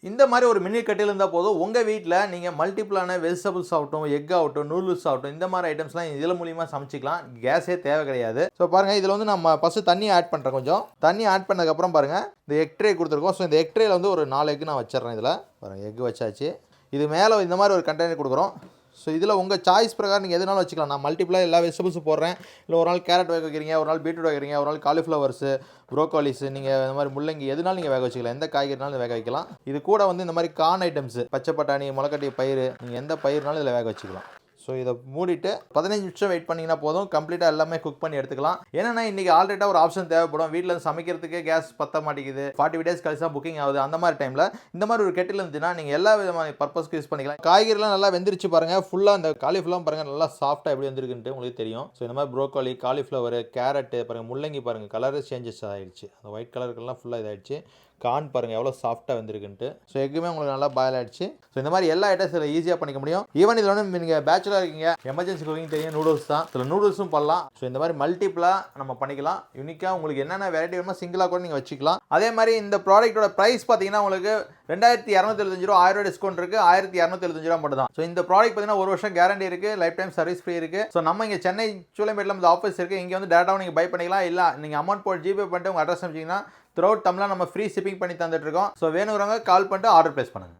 இந்த மாதிரி ஒரு மினி கட்டில் இருந்தால் போதும் உங்கள் வீட்டில் நீங்கள் மல்டிபிளான வெஜிடபிள்ஸ் ஆகட்டும், எக் ஆகட்டும், நூடுல்ஸ் ஆகட்டும், இந்த மாதிரி ஐட்டம்ஸ்லாம் இதில் மூலியமாக சமைச்சிக்கலாம். கேஸே தேவை கிடையாது. ஸோ பாருங்கள், இதில் வந்து நம்ம ஃபஸ்ட்டு தண்ணி ஆட் பண்ணுறேன். கொஞ்சம் தண்ணி ஆட் பண்ணதுக்கப்புறம் பாருங்கள், இந்த எக் ட்ரே கொடுத்துருக்கோம். ஸோ இந்த எக் ட்ரேயில் வந்து ஒரு 4 எக் நான் வச்சிடறேன். இதில் பாருங்கள், எக் வச்சாச்சு. இது மேலே இந்த மாதிரி ஒரு கண்டெய்னர் கொடுக்குறோம். ஸோ இதில் உங்கள் சாய்ஸ் பிரகாரம் நீங்கள் எதுனாலும் வச்சுக்கலாம். நான் மல்டிப்ளாக எல்லா வெஜிடபிள்ஸும் போடுறேன். இல்லை ஒரு நாள் கேரட் வேக வைக்கிறீங்க, ஒரு நாள் பீட்ரூட் வைக்கிறீங்க, ஒரு நாள் காலிஃப்ளவர்ஸு, ப்ரோக்காலிஸு, நீங்கள் இந்த மாதிரி முள்ளங்கி எதுனாலும் நீங்கள் வேக வச்சுக்கலாம். எந்த காய்கறினாலும் வேக வைக்கலாம். இது கூட வந்து இந்த மாதிரி கார்ன் ஐட்டம்ஸு, பச்சை பட்டாணி, முளைக்கட்டிய பயிறு, நீங்கள் எந்த பயிர்னாலும் இதில் வேக வச்சுக்கலாம். ஸோ இதை மூடிட்டு 15 நிமிஷம் வெயிட் பண்ணிங்கன்னா போதும். கம்ப்ளீட்டாக எல்லாமே குக் பண்ணி எடுத்துக்கலாம். ஏன்னா இன்றைக்கி ஆல்ரெடியாக ஒரு ஆப்ஷன் தேவைப்படும். வீட்டில் சமைக்கிறதுக்கே கேஸ் பற்ற மாட்டேங்குது, 45 டேஸ் கழிச்சு தான் புக்கிங் ஆகுது. அந்த மாதிரி டைமில் இந்த மாதிரி ஒரு கெட்டில் இருந்துச்சுன்னா நீங்கள் எல்லா விதமான பர்பஸ்க்கு யூஸ் பண்ணிக்கலாம். காய்கறிலாம் நல்லா வெந்திரிச்சு பாருங்கள். ஃபுல்லாக அந்த காலிஃப்ளவர் பாருங்கள் நல்லா சாஃப்ட்டாக எப்படி வந்திருக்குன்ட்டு உங்களுக்கு தெரியும். ஸோ இந்த மாதிரி ப்ரோக்கோலி, காலிஃப்ளவர், கேரட்டு பாருங்கள், முள்ளங்கி பாருங்கள், கலரே சேஞ்சஸ் ஆகிடுச்சு. அந்த ஒயிட் கலருக்கெல்லாம் ஃபுல்லாக இதாகிடுச்சு. கார்ன் பாருங்கள் எவ்வளோ சாஃப்ட்டாக வந்துருக்குன்ட்டு. ஸோ எக்குமே உங்களுக்கு நல்லா பாயில் ஆகிடுச்சு. ஸோ இந்த மாதிரி எல்லா ஐட்டம்ஸ் இதில் ஈஸியாக பண்ணிக்க முடியும். ஈவன் இதில் வந்து நீங்கள் பேச்சுலர் இருக்கீங்க, எமர்ஜென்சி குக்கிங் தெரியும், நூடுல்ஸ் தான், சில நூடுல்ஸும் பண்ணலாம். ஸோ இந்த மாதிரி மல்டிப்ளாக நம்ம பண்ணிக்கலாம். யூனிக்காக உங்களுக்கு என்னென்ன வெரைட்டி வேணுமோ சிங்கிளாக கூட நீங்கள் வச்சுக்கலாம். அதே மாதிரி இந்த ப்ராடக்ட்டோட ப்ரைஸ் பார்த்தீங்கன்னா உங்களுக்கு 2275 ரூபா, 1000 ரூபா டிஸ்கவுண்ட் இருக்குது, 1275 ரூபா மட்டும் தான். ஸோ இந்த ப்ராடக்ட் பார்த்தீங்கன்னா 1 வருஷம் கேரண்டி இருக்குது, லைஃப் டைம் சர்வீஸ் ஃப்ரீ இருக்குது. ஸோ நம்ம இங்கே சென்னை சூளைமேட்டில் இந்த ஆஃபீஸ் இருக்குது. இங்கே வந்து டேரெக்டாகவும் நீங்கள் பை பண்ணிக்கலாம். இல்லை நீங்கள் அமௌண்ட் போட்டு ஜிபே பண்ணிட்டு உங்கள் அட்ரஸ் அனுப்பிச்சிங்கன்னா த்ரூ அவுட் தமிழ்நாடு நம்ம ஃப்ரீ ஷிப்பிங் பண்ணி தந்துட்டு இருக்கோம். ஸோ வேணுங்கிறவங்க கால் பண்ணிட்டு ஆர்டர் பிளேஸ் பண்ணுங்கள்.